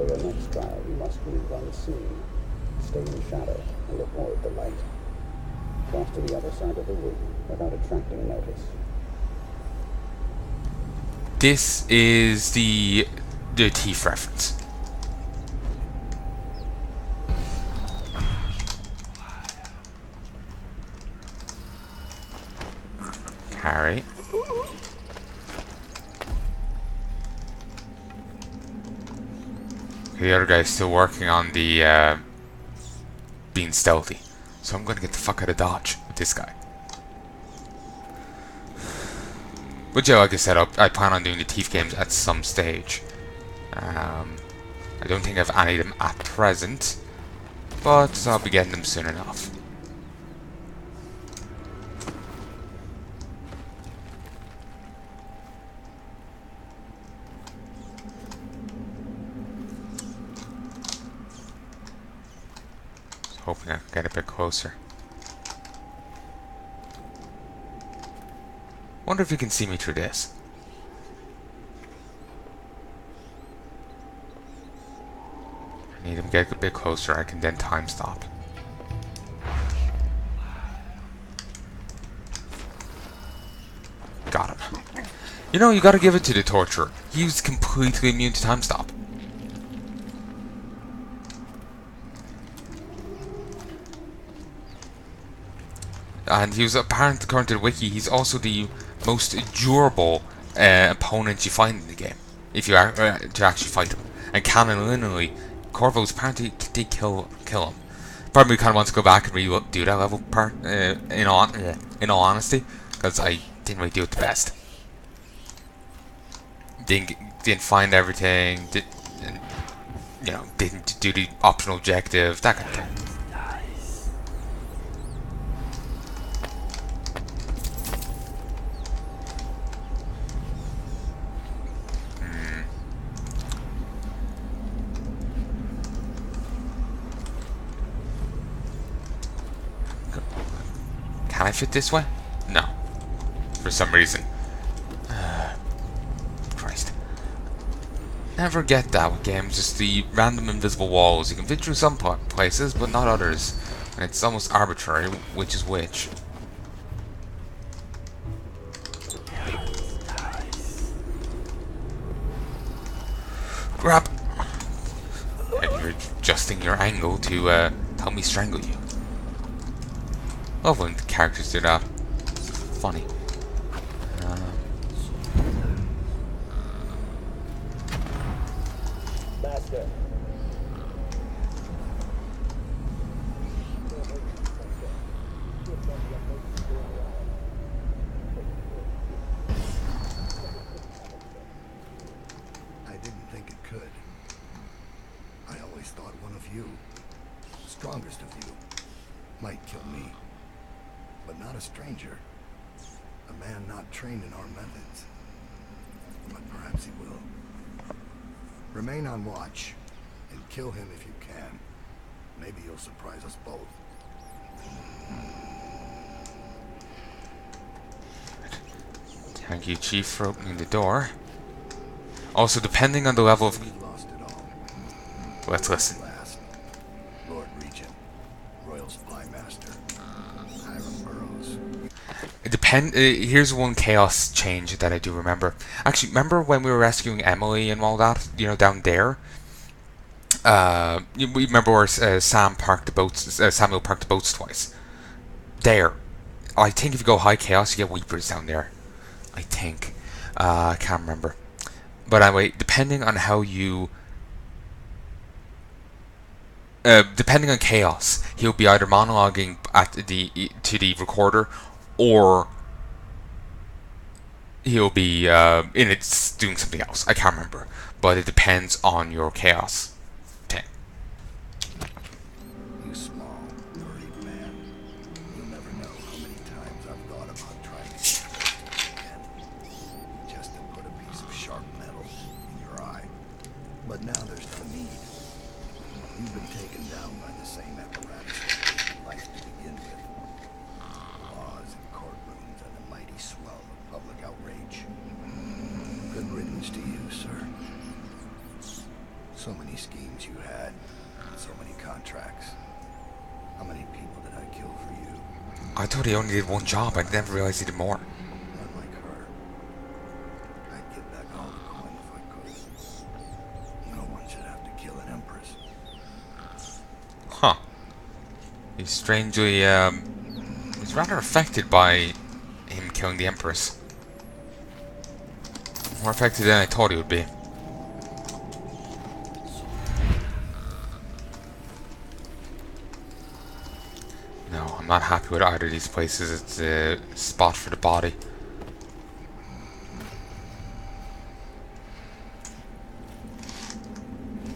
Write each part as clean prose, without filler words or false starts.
For your next trial, you must move unseen. Stay in shadow and avoid the light. Cross to the other side of the room without attracting notice. This is the thief reference. Carry. The other guy's still working on the being stealthy, so I'm gonna get the fuck out of Dodge with this guy. But yeah, like I said, I plan on doing the thief games at some stage. I don't think I have any of them at present, but I'll be getting them soon enough. Hoping I can get a bit closer. Wonder if you can see me through this. I need him to get a bit closer, I can then time stop. Got him. You know, you gotta give it to the torturer. He was completely immune to time stop. And he was apparent, according to the wiki, he's also the most durable opponent you find in the game, if you are to actually fight him. And canonically, Corvo's apparently did kill him. Probably kind of wants to go back and redo that level part. In all honesty, because I didn't really do it the best. Didn't find everything. Didn't do the optional objective. That kind of thing. Can I fit this way? No. For some reason. Christ. Never get that with games, just the random invisible walls. You can fit through some places, but not others. And it's almost arbitrary, which is which. Grab! And you're adjusting your angle to help me strangle you. Love when characters do that. It's funny. Master. I didn't think it could. I always thought one of you, the strongest of you, might kill me. But not a stranger. A man not trained in our methods. But perhaps he will. Remain on watch, and kill him if you can. Maybe you'll surprise us both. Thank you, Chief, for opening the door. Also, depending on the level of... We've lost it all. Let's listen. Last, Lord Regent, Royal Spy Master, Hiram Burrows. Here's one chaos change that I do remember. Actually, remember when we were rescuing Emily and all that? You know, down there. We remember where Samuel parked the boats twice. There, I think if you go high chaos, you get weepers down there. I think. I can't remember. But anyway, depending on how you. Depending on chaos, he'll be either monologuing to the recorder, or he'll be doing something else. I can't remember, but it depends on your chaos thing. You small, worried man. You'll never know how many times I've thought about trying to get this again, just to put a piece of sharp metal in your eye. But now there's no need. You've been taken down by the same apparatus life to begin with. Laws and courtrooms and a mighty swell of public outrage. Good riddance to you, sir. So many schemes you had, so many contracts. How many people did I kill for you? I thought he only did one job. I never realized he did more. Unlike her, I'd give back all the coin if I could. No one should have to kill an empress. Huh. He's strangely, he's rather affected by him killing the Empress. More affected than I thought he would be. No, I'm not happy with either of these places. It's a spot for the body.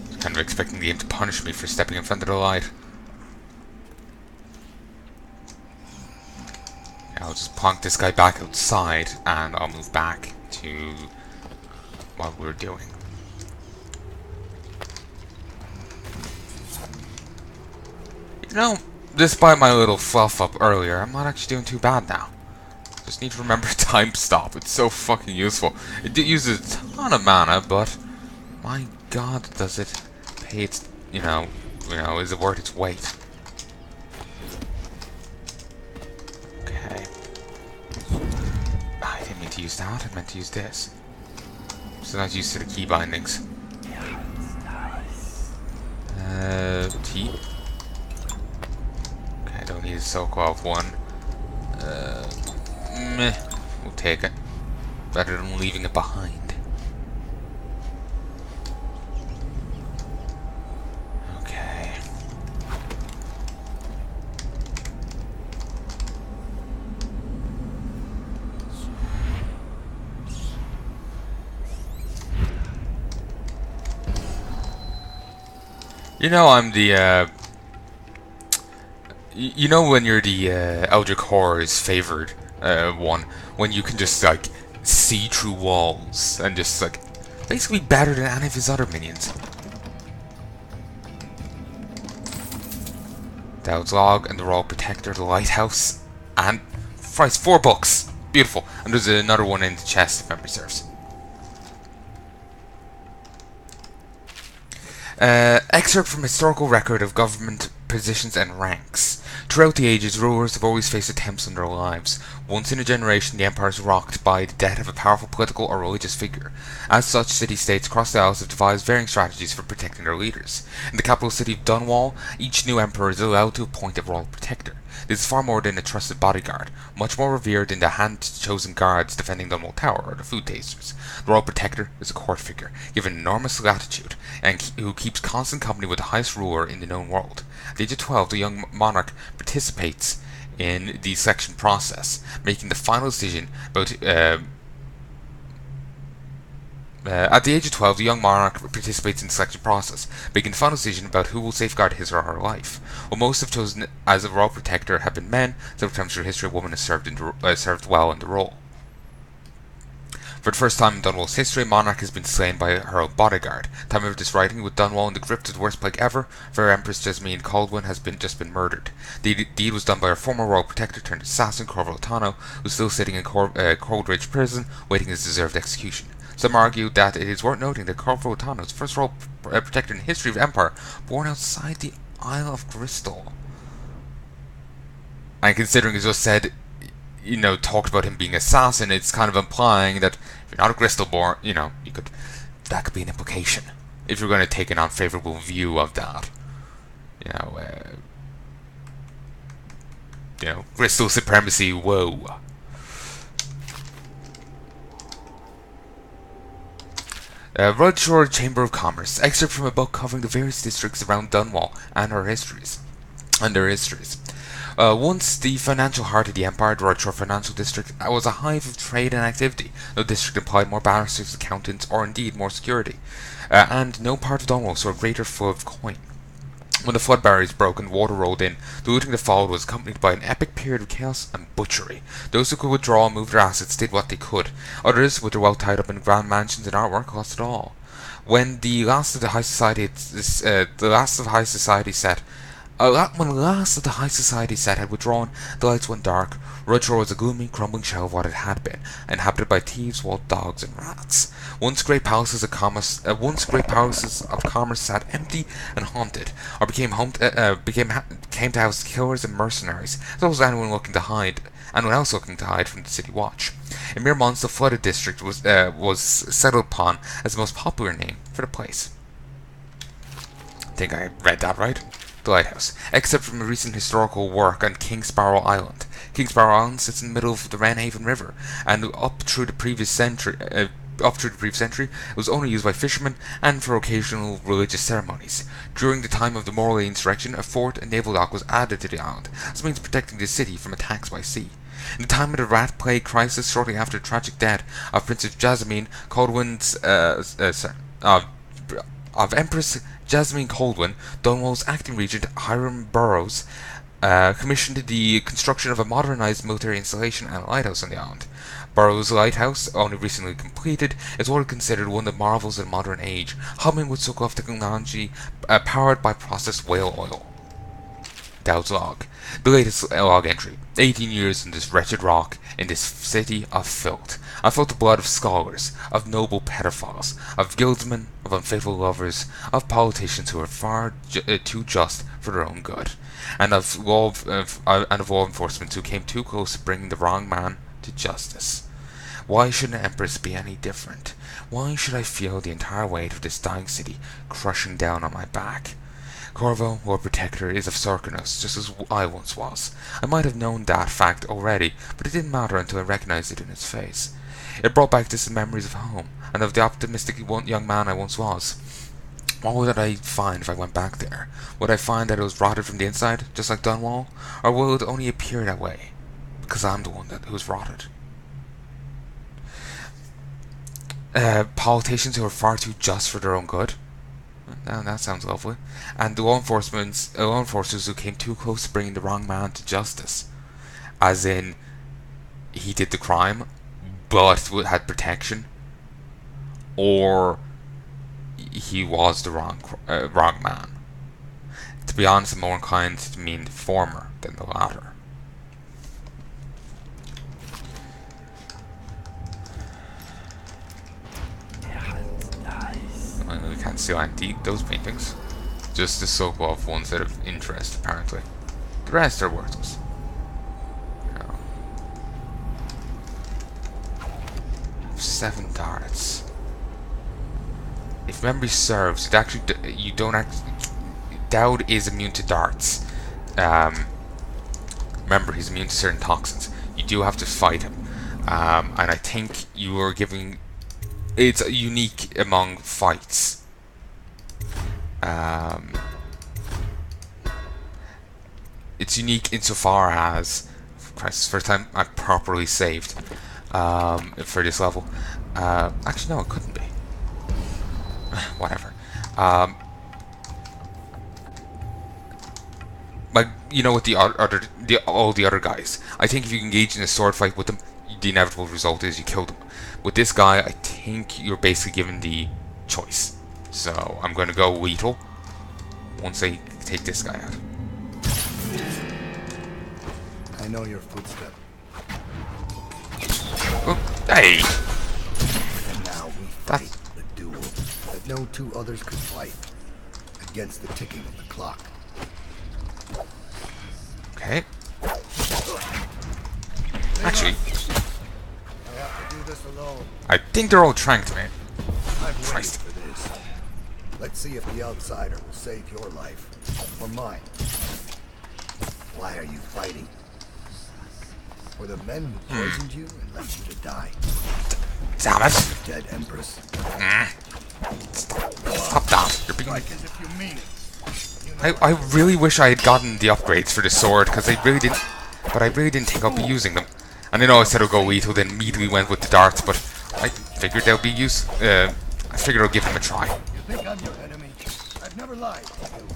I was kind of expecting the game to punish me for stepping in front of the light. I'll just plonk this guy back outside and I'll move back to what we're doing. You know, despite my little fluff up earlier, I'm not actually doing too bad now. Just need to remember time stop. It's so fucking useful. It uses a ton of mana, but my god, does it pay its, is it worth its weight? Okay. I didn't mean to use that. I meant to use this. So not used to the key bindings. T. Okay, I don't need a Soul of one. Meh. We'll take it. Better than leaving it behind. Okay. You know I'm the, you know when you're the, Eldritch Horror's favored, one, when you can just, like, see through walls, and just, like, basically better than any of his other minions. Daud's Log and the Royal Protector, the Lighthouse, and, Christ, 4 books! Beautiful. And there's another one in the chest, if memory serves. Excerpt from historical record of government positions and ranks. Throughout the ages, rulers have always faced attempts on their lives. Once in a generation, the empire is rocked by the death of a powerful political or religious figure. As such, city-states across the Isles have devised varying strategies for protecting their leaders. In the capital city of Dunwall, each new emperor is allowed to appoint a royal protector. This is far more than a trusted bodyguard, much more revered than the hand-chosen guards defending Dunwall Tower or the food tasters. The royal protector is a court figure, given enormous latitude, and who keeps constant company with the highest ruler in the known world. At the age of 12, the young monarch participates in the selection process, making the final decision about at the age of 12, the young monarch participates in the selection process, making the final decision about who will safeguard his or her life. While most have chosen as a royal protector have been men, several times through history a woman has served well in the role. For the first time in Dunwall's history, a monarch has been slain by her own bodyguard. Time of this writing, with Dunwall in the grip of the worst plague ever, for Empress Jasmine Caldwin has just been murdered. The deed was done by her former royal protector turned assassin, Corvo Otano, who is still sitting in Coldridge Prison, waiting his deserved execution. Some argue that it is worth noting that Corvo Otano is the first royal protector in the history of the Empire born outside the Isle of Crystal. And considering it just said, talked about him being an assassin, it's kind of implying that if you're not a Crystal born, that could be an implication. If you're going to take an unfavorable view of that. Crystal supremacy, whoa. Rudshore Chamber of Commerce. Excerpt from a book covering the various districts around Dunwall and their histories. Once the financial heart of the Empire, the Rudshore Financial District was a hive of trade and activity. No district implied more barristers, accountants, or indeed more security. And no part of Dunwall saw a greater flow of coin. When the flood barriers broke and water rolled in, the looting that followed was accompanied by an epic period of chaos and butchery. Those who could withdraw and move their assets did what they could. Others, with their wealth tied up in grand mansions and artwork, lost it all. When the last of the high society set, When the last of the high society set had withdrawn, the lights went dark. Rudshore was a gloomy, crumbling shell of what it had been, inhabited by thieves, wild dogs, and rats. Once great palaces of commerce sat empty and haunted, or came to house killers and mercenaries, as well as anyone else looking to hide from the city watch. In mere months, the flooded district was settled upon as the most popular name for the place. I think I read that right. The lighthouse, except from a recent historical work on King Sparrow Island. King Sparrow Island sits in the middle of the Wrenhaven River, and up through the previous century, it was only used by fishermen and for occasional religious ceremonies. During the time of the Morley insurrection, a fort and naval dock was added to the island, as a means of protecting the city from attacks by sea. In the time of the rat plague crisis, shortly after the tragic death of Princess Jasmine Coldwin's, of Empress Jasmine Coldwin, Dunwall's acting regent Hiram Burrows commissioned the construction of a modernized military installation and a lighthouse on the island. Burrows' lighthouse, only recently completed, is what is considered one of the marvels of the modern age, humming with so-called technology powered by processed whale oil. Daud's log. The latest log entry. 18 years in this wretched rock, in this city of filth. I felt the blood of scholars, of noble pedophiles, of guildsmen, of unfaithful lovers, of politicians who are far too just for their own good, and of law enforcement who came too close to bringing the wrong man to justice. Why should an empress be any different? Why should I feel the entire weight of this dying city crushing down on my back? Corvo, Lord Protector, is of Sarkonos, just as I once was. I might have known that fact already, but it didn't matter until I recognized it in his face. It brought back distant memories of home, and of the optimistic young man I once was. What would I find if I went back there? Would I find that it was rotted from the inside, just like Dunwall? Or will it only appear that way, because I'm the one who's rotted? Politicians who are far too just for their own good? That sounds lovely. And the law enforcers who came too close to bringing the wrong man to justice. As in, he did the crime, but had protection. Or he was the wrong man. To be honest, I'm more inclined to mean the former than the latter. We can't see those paintings. Just the so-called ones that of interest, apparently. The rest are worthless. No. 7 darts. If memory serves, it actually you don't actually. Daud is immune to darts. Remember, he's immune to certain toxins. You do have to fight him, and I think you are giving. It's unique among fights. It's unique insofar as, Christ, first time I've properly saved for this level. Actually, no, it couldn't be. Whatever. Like, you know, with all the other guys, I think if you engage in a sword fight with them, the inevitable result is you kill them. With this guy, I think you're basically given the choice. So I'm going to go Weedle once I take this guy out. I know your footstep. Oh, hey! And now we fight the duel that no two others could fight against the ticking of the clock. Okay. Actually, I have to do this alone. I think they're all tranked, man. I've waited Christ. for this. Let's see if the outsider will save your life or mine. Why are you fighting? For the men who poisoned you and left you to die. Damn it! Dead Empress. Stop that. You're being... Like as if you mean it. I really wish I had gotten the upgrades for the sword, because I really didn't. But I really didn't think I'd be using them. And I know I said I'd go Weedle, then immediately went with the darts, but I figured they'll be used. I figured I'll give them a try. You think I'm your enemy? I've never lied to you.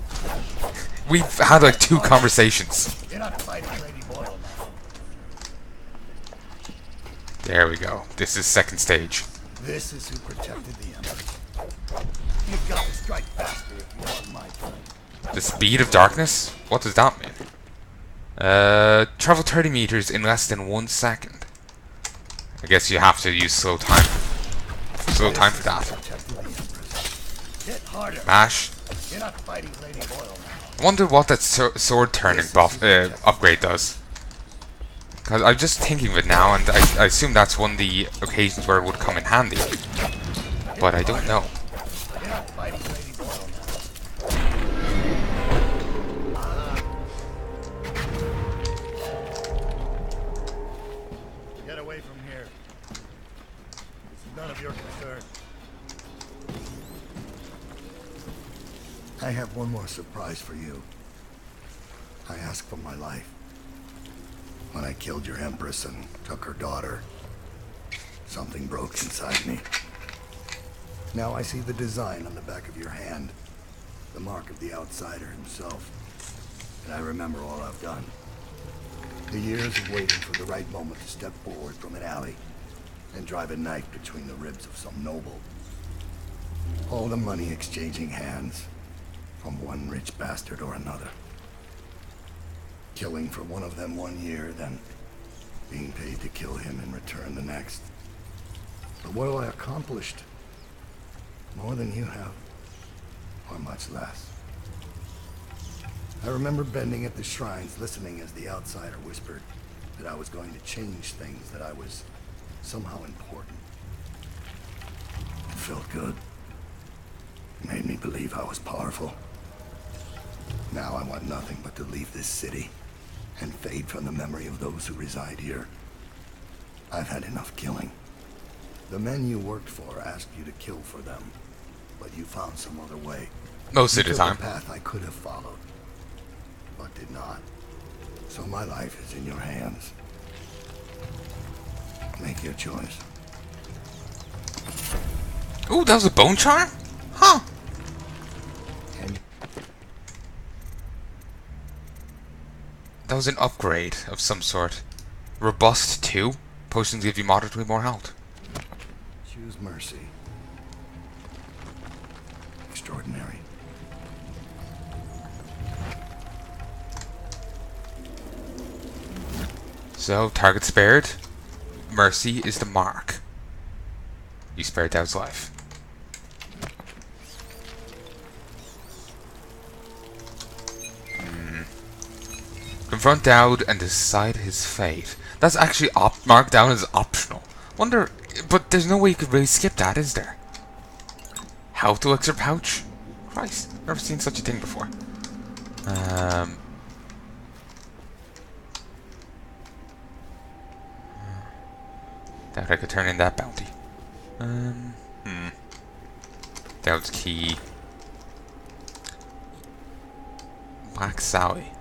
We've had like 2 conversations. You're not fighting Lady Boyle now. There we go. This is second stage. This is who protected the Empress. You've got to strike faster if you want my turn. The speed of darkness? What does that mean? Travel 30 meters in less than 1 second. I guess you have to use slow time. Slow time for that. Mash. I wonder what that sword turning buff upgrade does. Because I'm just thinking of it now, and I assume that's one of the occasions where it would come in handy. But I don't know. Get away from here. It's none of your concern. I have one more surprise for you. I asked for my life. When I killed your Empress and took her daughter, something broke inside me. Now I see the design on the back of your hand, the mark of the outsider himself. And I remember all I've done. The years of waiting for the right moment to step forward from an alley and drive a knife between the ribs of some noble. All the money exchanging hands from one rich bastard or another. Killing for one of them 1 year, then being paid to kill him in return the next. But what have I accomplished? More than you have, or much less. I remember bending at the shrines, listening as the outsider whispered that I was going to change things, that I was somehow important. It felt good. It made me believe I was powerful. Now I want nothing but to leave this city and fade from the memory of those who reside here. I've had enough killing. The men you worked for asked you to kill for them, but you found some other way. Most of the time. A path I could have followed, but did not. So my life is in your hands. Make your choice. Ooh, that was a bone charm? Huh. And That was an upgrade of some sort. Robust 2. Potions give you moderately more health. choose mercy. Extraordinary. So, target spared. Mercy is the mark. You spared Daud's life. Confront Daud and decide his fate. That's actually marked down as optional. Wonder, but there's no way you could really skip that, is there? Health elixir pouch? Christ, never seen such a thing before. Doubt I could turn in that bounty. Daud's key. Black Sally.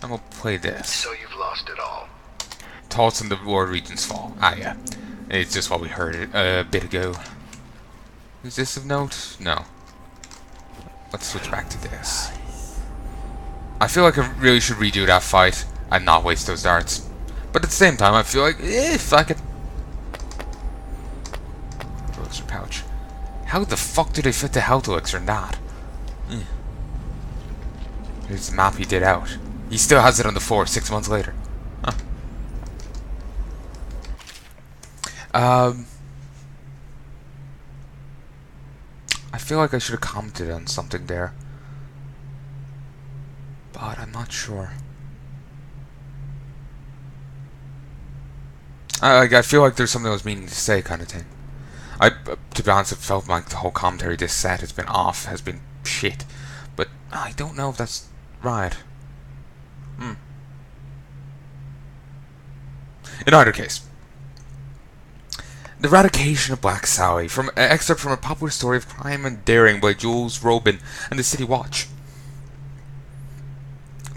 And we'll play this. So you've lost it all. Thoughts on the war region's fall. Ah, yeah. It's just what we heard a bit ago. Is this of note? No. Let's switch back to this. I feel like I really should redo that fight and not waste those darts. But at the same time, I feel like, if I could... Elixir pouch. How the fuck do they fit the health elixir in that? Here's the map he did out. He still has it on the floor 6 months later. Huh. I feel like I should have commented on something there. But I'm not sure. I feel like there's something I was meaning to say, kind of thing. To be honest, it felt like the whole commentary this set has been off, has been shit. But I don't know if that's right. In either case, the eradication of Black Sally, from excerpt from a popular story of crime and daring by Jules Robin and the City Watch.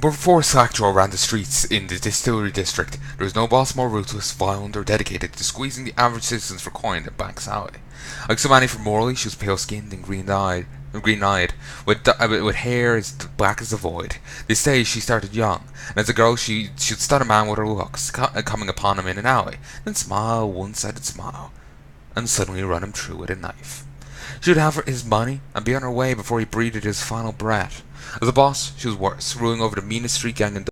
But before Slackjaw ran the streets in the distillery district, there was no boss more ruthless, violent, or dedicated to squeezing the average citizens for coin than Black Sally. Like so many from Morley, she was pale-skinned and green-eyed, with hair as black as the void. They say she started young, and as a girl she'd stun a man with her looks, coming upon him in an alley, then smile a one-sided smile, and suddenly run him through with a knife. She would have his money and be on her way before he breathed his final breath. As a boss, she was worse, ruling over the meanest street gang in